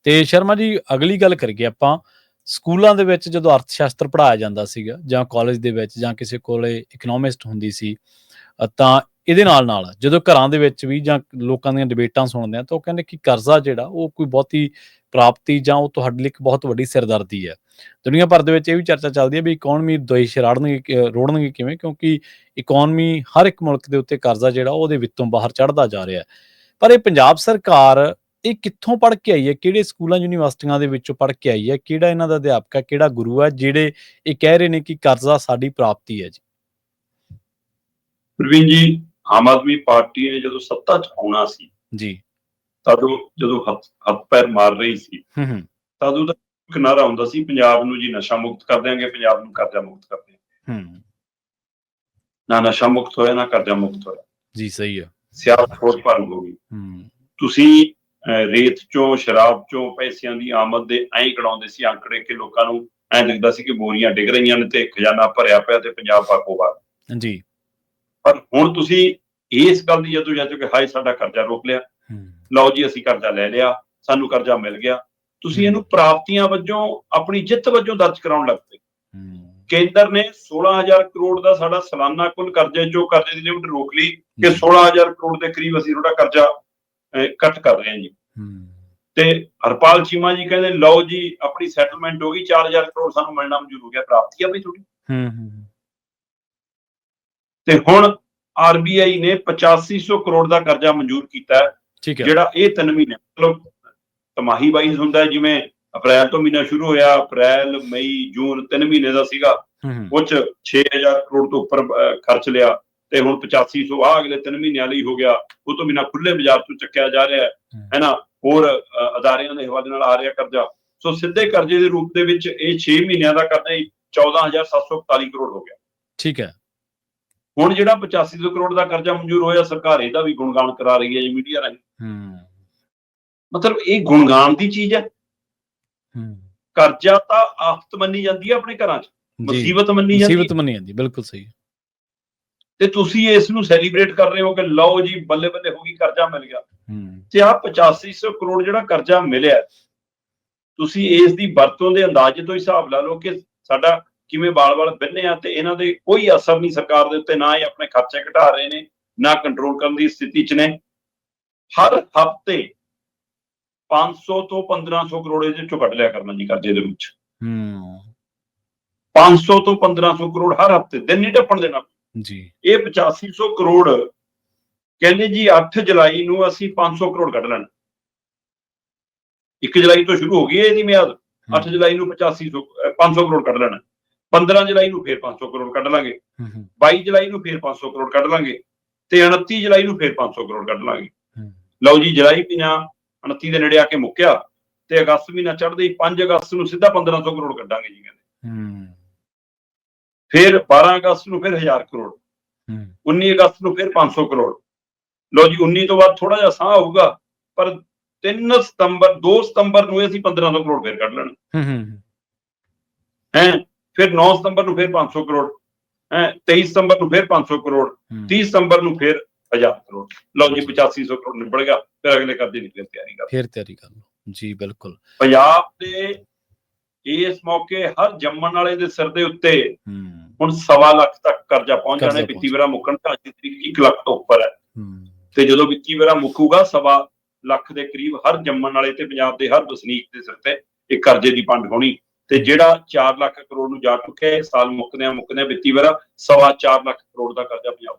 ਤੇ ਸ਼ਰਮਾ ਜੀ, ਅਗਲੀ ਗੱਲ ਕਰੀਏ ਆਪਾਂ। ਸਕੂਲਾਂ ਦੇ ਵਿੱਚ ਜਦੋਂ ਅਰਥ ਸ਼ਾਸਤਰ ਪੜ੍ਹਾਇਆ ਜਾਂਦਾ ਸੀਗਾ, ਜਾਂ ਕਾਲਜ ਦੇ ਵਿੱਚ, ਜਾਂ ਕਿਸੇ ਕੋਲੇ ਇਕਨੋਮਿਸਟ ਹੁੰਦੀ ਸੀ, ਤਾਂ ਇਹਦੇ ਨਾਲ ਜਦੋਂ ਘਰਾਂ ਦੇ ਵਿੱਚ ਵੀ ਜਾਂ ਲੋਕਾਂ ਦੀਆਂ ਡਿਬੇਟਾਂ ਸੁਣਦੇ ਆ, ਤਾਂ ਉਹ ਕਹਿੰਦੇ ਕਿ ਕਰਜ਼ਾ ਜਿਹੜਾ ਉਹ ਕੋਈ ਬਹੁਤੀ ਪ੍ਰਾਪਤੀ ਜਾਂ ਉਹ ਤੁਹਾਡੇ ਲਈ ਇੱਕ ਬਹੁਤ ਵੱਡੀ ਸਿਰਦਰਦੀ ਹੈ। ਦੁਨੀਆ ਭਰ ਦੇ ਵਿੱਚ ਇਹ ਵੀ ਚਰਚਾ ਚੱਲਦੀ ਹੈ ਵੀ ਇਕੋਨਮੀ ਦੇਸ਼ ਰੋੜਨਗੇ ਕਿਵੇਂ, ਕਿਉਂਕਿ ਇਕੋਨਮੀ ਹਰ ਇੱਕ ਮੁਲਕ ਦੇ ਉੱਤੇ ਕਰਜ਼ਾ ਜਿਹੜਾ ਉਹਦੇ ਵਿੱਚੋਂ ਬਾਹਰ ਚੜ੍ਹਦਾ ਜਾ ਰਿਹਾ। ਪਰ ਇਹ ਪੰਜਾਬ ਸਰਕਾਰ ਇਹ ਕਿੱਥੋਂ ਪੜ੍ਹ ਕੇ ਆਈ ਹੈ? ਕਿਹੜੇ ਸਕੂਲਾਂ ਯੂਨੀਵਰਸਿਟੀਆਂ ਦੇ ਵਿੱਚੋਂ ਪੜ੍ਹ ਕੇ ਆਈ ਹੈ? ਕਿਹੜਾ ਇਹਨਾਂ ਦਾ ਅਧਿਆਪਕ ਹੈ, ਕਿਹੜਾ ਗੁਰੂ ਹੈ, ਜਿਹੜੇ ਇਹ ਕਹਿ ਰਹੇ ਨੇ ਕਿ ਕਰਜ਼ਾ ਸਾਡੀ ਪ੍ਰਾਪਤੀ ਹੈ ਜੀ? ਪ੍ਰਵੀਨ ਜੀ, ਆਮ ਆਦਮੀ ਪਾਰਟੀ ਨੇ ਜਦੋਂ ਸੱਤਾ 'ਚ ਆਉਣਾ ਸੀ ਜੀ, ਤਦੋਂ ਜਦੋਂ ਹੱਥ ਪੈਰ ਮਾਰ ਰਹੀ ਸੀ, ਤਦੋਂ ਦਾ ਇੱਕ ਨਾਰਾ ਹੁੰਦਾ ਸੀ, ਪੰਜਾਬ ਨੂੰ ਜੀ ਨਸ਼ਾ ਮੁਕਤ ਕਰ ਦਿਆਂਗੇ, ਪੰਜਾਬ ਨੂੰ ਕਰਜ਼ਾ ਮੁਕਤ ਕਰ ਦਿਆਂਗੇ। ਨਾ ਨਸ਼ਾ ਮੁਕਤ ਹੋਇਆ, ਨਾ ਕਰਜ਼ਾ ਮੁਕਤ ਹੋਇਆ ਜੀ। ਸਹੀ ਹੈ। ਸਿਆਸਤ ਹੋਰ ਭੰਗ ਹੋ ਗਈ। ਤੁਸੀਂ ਰੇਤ ਚੋਂ, ਸ਼ਰਾਬ ਚੋਂ ਪੈਸਿਆਂ ਦੀ ਆਮਦ ਦੇ ਐਂ ਗਣਾਉਂਦੇ ਸੀ ਆંકੜੇ ਕਿ ਲੋਕਾਂ ਨੂੰ ਐਂ ਦਿਖਦਾ ਸੀ ਕਿ ਬੋਰੀਆਂ ਡਿੱਗ ਰਹੀਆਂ ਨੇ ਤੇ ਖਜ਼ਾਨਾ ਭਰਿਆ ਪਿਆ ਤੇ ਪੰਜਾਬ ਬਾਗੋ-ਬਾਗ ਜੀ। ਪਰ ਹੁਣ ਤੁਸੀਂ ਇਸ ਗੱਲ ਦੀ ਜਦੋਂ ਕਿ ਹਾਏ ਸਾਡਾ ਕਰਜ਼ਾ ਰੋਕ ਲਿਆ, ਲਓ ਜੀ ਅਸੀਂ ਕਰਜ਼ਾ ਲੈ ਲਿਆ, ਸਾਨੂੰ ਕਰਜ਼ਾ ਮਿਲ ਗਿਆ, ਤੁਸੀਂ ਇਹਨੂੰ ਪ੍ਰਾਪਤੀਆਂ ਵਜੋਂ, ਆਪਣੀ ਜਿੱਤ ਵਜੋਂ ਦਰਜ ਕਰਾਉਣ ਲੱਗ ਪਏ। ਕੇਂਦਰ ਨੇ 16,000 ਕਰੋੜ ਦਾ ਸਾਡਾ ਸਾਲਾਨਾ ਕੁੱਲ ਕਰਜ਼ੇ ਚੋਂ ਕਰਜ਼ੇ ਦੀ ਲਿਮਟ ਰੋਕ ਲਈ ਕਿ 16,000 ਕਰੋੜ ਦੇ ਕਰੀਬ ਅਸੀਂ ਤੁਹਾਡਾ ਕਰਜ਼ਾ ਕੱਟ ਕਰ ਰਹੇ ਹਾਂ ਜੀ। ਤੇ ਹਰਪਾਲ ਚੀਮਾ ਜੀ ਕਹਿੰਦੇ ਲਓ ਜੀ ਆਪਣੀ ਸੈਟਲਮੈਂਟ ਹੋ ਗਈ, 4,000 ਕਰੋੜ ਸਾਨੂੰ ਮਿਲਣਾ ਮਨਜ਼ੂਰ ਹੋ ਗਿਆ, ਪ੍ਰਾਪਤੀ ਆ ਬਈ ਤੁਹਾਡੀ। ਤੇ ਹੁਣ ਆਰਬੀਆਈ ਨੇ 8500 ਕਰੋੜ ਦਾ ਕਰਜ਼ਾ ਮਨਜ਼ੂਰ ਕੀਤਾ ਹੈ, ਜਿਹੜਾ ਇਹ 3 ਮਹੀਨੇ ਮਤਲਬ ਤਿਮਾਹੀ ਵਾਈਜ਼ ਹੁੰਦਾ, ਜਿਵੇਂ ਅਪ੍ਰੈਲ ਤੋਂ ਮਹੀਨਾ ਸ਼ੁਰੂ ਹੋਇਆ, ਅਪ੍ਰੈਲ, ਮਈ, ਜੂਨ 3 ਮਹੀਨੇ ਦਾ ਸੀਗਾ, ਉਹ 'ਚ 6,000 ਕਰੋੜ ਤੋਂ ਉੱਪਰ ਖਰਚ ਲਿਆ ਤੇ ਹੁਣ 8500 ਆ ਅਗਲੇ 3 ਮਹੀਨਿਆਂ ਲਈ ਹੋ ਗਿਆ। ਉਹ ਤੋਂ ਬਿਨਾਂ ਖੁੱਲੇ ਬਾਜ਼ਾਰ ਤੋਂ ਚੱਕਿਆ ਜਾ ਰਿਹਾ ਹੈ ਨਾ, ਹੋਰ ਅਦਾਰਿਆਂ ਦੇ ਹਵਾਲੇ ਨਾਲ ਆ ਰਿਹਾ ਕਰਜ਼ਾ। ਸੋ ਸਿੱਧੇ ਕਰਜ਼ੇ ਦੇ ਰੂਪ ਦੇ ਵਿੱਚ ਇਹ 6 ਮਹੀਨਿਆਂ ਦਾ ਕਰਜ਼ਾ ਹੀ 14,741 ਕਰੋੜ ਹੋ ਗਿਆ। ਠੀਕ ਹੈ। ਹੁਣ ਜਿਹੜਾ 8500 ਕਰੋੜ ਦਾ ਕਰਜ਼ਾ ਮਨਜ਼ੂਰ ਹੋਇਆ, ਸਰਕਾਰ ਇਹਦਾ ਵੀ ਗੁਣਗਾਨ ਕਰਾ ਰਹੀ ਹੈ ਜੀ ਮੀਡੀਆ ਰਾਹੀਂ। ਮਤਲਬ ਇਹ ਗੁਣਗਾਨ ਦੀ ਚੀਜ਼ ਹੈ। ਕਰਜ਼ਾ ਤਾਂ ਆਫਤ ਮੰਨੀ ਜਾਂਦੀ ਹੈ ਆਪਣੇ ਘਰਾਂ 'ਚ, ਮੁਸੀਬਤ ਮੰਨੀ ਜਾਂਦੀ। ਬਿਲਕੁਲ ਸਹੀ। ਤੇ ਤੁਸੀਂ ਇਸ ਨੂੰ ਸੈਲੀਬ੍ਰੇਟ ਕਰ ਰਹੇ ਹੋ ਕਿ ਲਓ ਜੀ ਬੱਲੇ ਬੱਲੇ ਹੋ ਗਈ, ਕਰਜ਼ਾ ਮਿਲ ਗਿਆ। ਤੇ ਆਹ 8500 ਕਰੋੜ ਜਿਹੜਾ ਕਰਜ਼ਾ ਮਿਲਿਆ, ਤੁਸੀਂ ਇਸ ਦੀ ਵਰਤੋਂ ਦੇ ਅੰਦਾਜ਼ੇ ਤੋਂ ਹਿਸਾਬ ਲਾ ਲਓ ਕਿ ਸਾਡਾ ਕਿਵੇਂ ਬਾਲ-ਬਾਲ ਬੰਨੇ ਆ, ਤੇ ਇਹਨਾਂ ਦੇ ਕੋਈ ਅਸਰ ਨਹੀਂ ਸਰਕਾਰ ਦੇ ਉੱਤੇ, ਨਾ ਇਹ ਆਪਣੇ ਖਰਚੇ ਘਟਾ ਰਹੇ ਨੇ, ਨਾ ਕੰਟਰੋਲ ਕਰਨ ਦੀ ਸਥਿਤੀ 'ਚ ਨੇ। ਹਰ ਹਫ਼ਤੇ 500 ਤੋਂ 1500 ਕਰੋੜ ਇਹਦੇ ਚੋਂ ਕੱਢ ਲਿਆ ਕਰਨਾ ਜੀ ਕਰਜ਼ੇ ਦੇ ਵਿੱਚ। 500 ਤੋਂ 1500 ਕਰੋੜ ਹਰ ਹਫ਼ਤੇ, ਦਿਨ ਨਹੀਂ ਟੱਪਣ ਦੇਣਾ ਜੀ। ਇਹ 8500 ਕਰੋੜ ਕਹਿੰਦੇ ਜੀ 8 ਜੁਲਾਈ ਨੂੰ ਅਸੀਂ 500 ਕਰੋੜ ਕੱਢ ਲੈਣਾ। 1 ਜੁਲਾਈ ਤੋਂ ਸ਼ੁਰੂ ਹੋ ਗਈ ਇਹਦੀ ਮਿਆਦ, 8 ਜੁਲਾਈ ਨੂੰ 500 ਕਰੋੜ ਕੱਢ ਲੈਣਾ। 15 ਜੁਲਾਈ ਨੂੰ ਫੇਰ 500 ਕਰੋੜ ਕੱਢ ਲਾਂਗੇ, 22 ਜੁਲਾਈ ਨੂੰ ਫੇਰ 500 ਕਰੋੜ ਕੱਢ ਲਾਂਗੇ, ਤੇ 29 ਜੁਲਾਈ ਨੂੰ ਫੇਰ 500 ਕਰੋੜ ਕੱਢ ਲਾਂਗੇ। ਲਓ ਜੀ, ਜੁਲਾਈ ਮਹੀਨਾ 29 ਦੇ ਨੇੜੇ ਆ ਕੇ ਮੁੱਕਿਆ ਤੇ ਅਗਸਤ ਮਹੀਨਾ ਚੜ੍ਹਦੇ ਹੀ 5 ਅਗਸਤ ਨੂੰ ਸਿੱਧਾ 1500 ਕਰੋੜ ਕੱਢਾਂਗੇ ਜੀ ਕਹਿੰਦੇ। ਫਿਰ 12 ਅਗਸਤ ਨੂੰ ਫਿਰ 1000 ਕਰੋੜ, 19 ਅਗਸਤ ਨੂੰ ਫਿਰ 500 ਕਰੋੜ। ਲਓ ਜੀ, 19 ਤੋਂ ਬਾਅਦ ਥੋੜਾ ਜਿਹਾ ਸਾਹ ਆਊਗਾ, ਪਰ 2 ਸਤੰਬਰ ਨੂੰ ਅਸੀਂ 1500 ਕਰੋੜ ਫਿਰ ਕੱਢ ਲੈਣਾ। ਫਿਰ 9 ਸਤੰਬਰ ਨੂੰ ਫਿਰ 500 ਕਰੋੜ, 23 ਸਤੰਬਰ ਨੂੰ ਫਿਰ 500 ਕਰੋੜ, 30 ਸਤੰਬਰ ਨੂੰ ਫਿਰ 1000 ਕਰੋੜ। ਲਓ ਜੀ, 8500 ਕਰੋੜ ਨਿਬੜ ਗਿਆ। ਫਿਰ ਅਗਲੇ ਕਰਜ਼ੇ ਦੀ ਫਿਰ ਤਿਆਰੀ ਕਰ ਲਓ ਜੀ। ਬਿਲਕੁਲ। ਪੰਜਾਬ ਦੇ ਇਸ ਮੌਕੇ ਹਰ ਜੰਮਣ ਵਾਲੇ ਦੇ ਸਿਰ ਦੇ ਉੱਤੇ ਹੁਣ 1.25 ਲੱਖ ਤੱਕ ਕਰਜ਼ਾ ਪਹੁੰਚ ਜਾਣਾ। ਵਿੱਤੀ ਵਰ੍ਹਾ ਮੁੱਕਣ ਦਾ ਅੱਜ ਦੀ ਤਰੀਕ 1 ਲੱਖ ਤੋਂ ਉੱਪਰ ਹੈ, ਤੇ ਜਦੋਂ ਵਿੱਤੀ ਵਰ੍ਹਾ ਮੁੱਕੂਗਾ 1.25 ਲੱਖ ਦੇ ਕਰੀਬ ਹਰ ਜੰਮਣ ਵਾਲੇ ਤੇ ਪੰਜਾਬ ਦੇ ਹਰ ਵਸਨੀਕ ਦੇ ਸਿਰ ਤੇ ਇੱਕ ਕਰਜ਼ੇ ਦੀ ਪੰਡ ਹੋਣੀ। ਤੇ ਜਿਹੜਾ 4 ਲੱਖ ਕਰੋੜ ਨੂੰ ਜਾ ਚੁੱਕਿਆ, ਸਾਲ ਮੁੱਕਦਿਆਂ ਵਿੱਤੀ ਵਰ੍ਹਾ 4.25 ਲੱਖ ਕਰੋੜ ਦਾ ਕਰਜ਼ਾ ਪੰਜਾਬ